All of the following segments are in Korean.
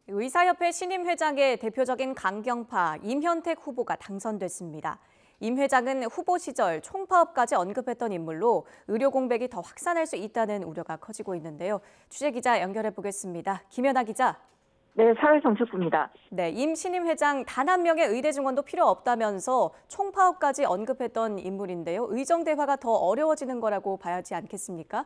의사협회 신임 회장의 대표적인 강경파 임현택 후보가 당선됐습니다. 임 회장은 후보 시절 총파업까지 언급했던 인물로 의료 공백이 더 확산할 수 있다는 우려가 커지고 있는데요. 취재 기자 연결해 보겠습니다. 김연아 기자. 네, 사회정책부입니다. 네, 임 신임 회장 단 한 명의 의대 증원도 필요 없다면서 총파업까지 언급했던 인물인데요. 의정 대화가 더 어려워지는 거라고 봐야 하지 않겠습니까?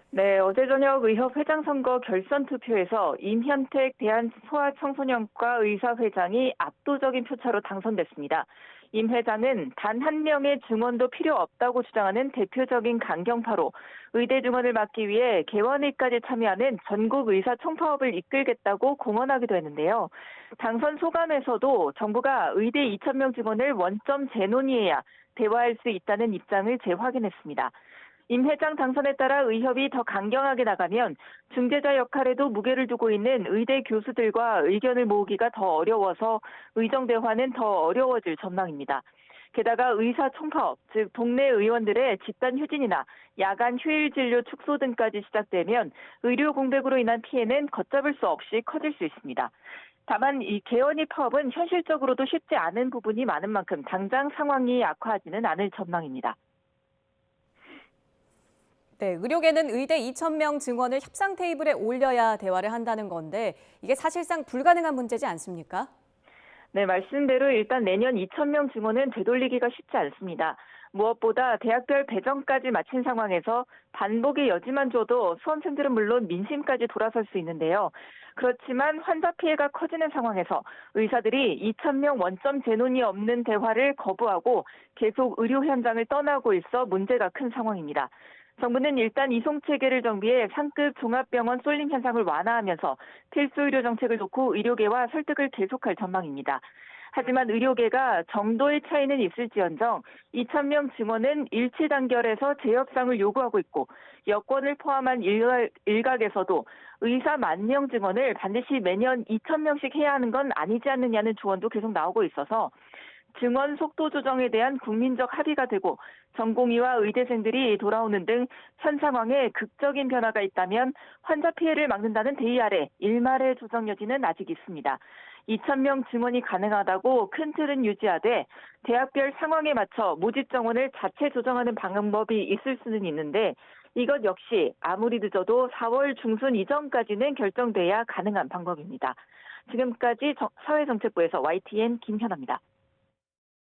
네, 어제 저녁 의협 회장 선거 결선 투표에서 임현택 대한소아청소년과 의사회장이 압도적인 표차로 당선됐습니다. 임 회장은 단 한 명의 증원도 필요 없다고 주장하는 대표적인 강경파로 의대 증원을 막기 위해 개원일까지 참여하는 전국 의사 총파업을 이끌겠다고 공언하기도 했는데요. 당선 소감에서도 정부가 의대 2,000명 증원을 원점 재논의해야 대화할 수 있다는 입장을 재확인했습니다. 임 회장 당선에 따라 의협이 더 강경하게 나가면 중재자 역할에도 무게를 두고 있는 의대 교수들과 의견을 모으기가 더 어려워서 의정 대화는 더 어려워질 전망입니다. 게다가 의사 총파업, 즉 동네 의원들의 집단 휴진이나 야간 휴일 진료 축소 등까지 시작되면 의료 공백으로 인한 피해는 걷잡을 수 없이 커질 수 있습니다. 다만 이 개원이 파업은 현실적으로도 쉽지 않은 부분이 많은 만큼 당장 상황이 악화하지는 않을 전망입니다. 네, 의료계는 의대 2,000명 증원을 협상 테이블에 올려야 대화를 한다는 건데 이게 사실상 불가능한 문제지 않습니까? 네, 말씀대로 일단 내년 2,000명 증원은 되돌리기가 쉽지 않습니다. 무엇보다 대학별 배정까지 마친 상황에서 반복의 여지만 줘도 수험생들은 물론 민심까지 돌아설 수 있는데요. 그렇지만 환자 피해가 커지는 상황에서 의사들이 2,000명 원점 재논의 없는 대화를 거부하고 계속 의료 현장을 떠나고 있어 문제가 큰 상황입니다. 정부는 일단 이송체계를 정비해 상급 종합병원 쏠림 현상을 완화하면서 필수 의료 정책을 놓고 의료계와 설득을 계속할 전망입니다. 하지만 의료계가 정도의 차이는 있을지언정 2,000명 증원은 일치 단결해서 재협상을 요구하고 있고 여권을 포함한 일각에서도 의사 10,000명 증원을 반드시 매년 2,000명씩 해야 하는 건 아니지 않느냐는 조언도 계속 나오고 있어서 증원 속도 조정에 대한 국민적 합의가 되고 전공의와 의대생들이 돌아오는 등 현 상황에 극적인 변화가 있다면 환자 피해를 막는다는 대의 아래 일말의 조정 여지는 아직 있습니다. 2,000명 증원이 가능하다고 큰 틀은 유지하되 대학별 상황에 맞춰 모집 정원을 자체 조정하는 방법이 있을 수는 있는데 이것 역시 아무리 늦어도 4월 중순 이전까지는 결정돼야 가능한 방법입니다. 지금까지 사회정책부에서 YTN 김현아입니다.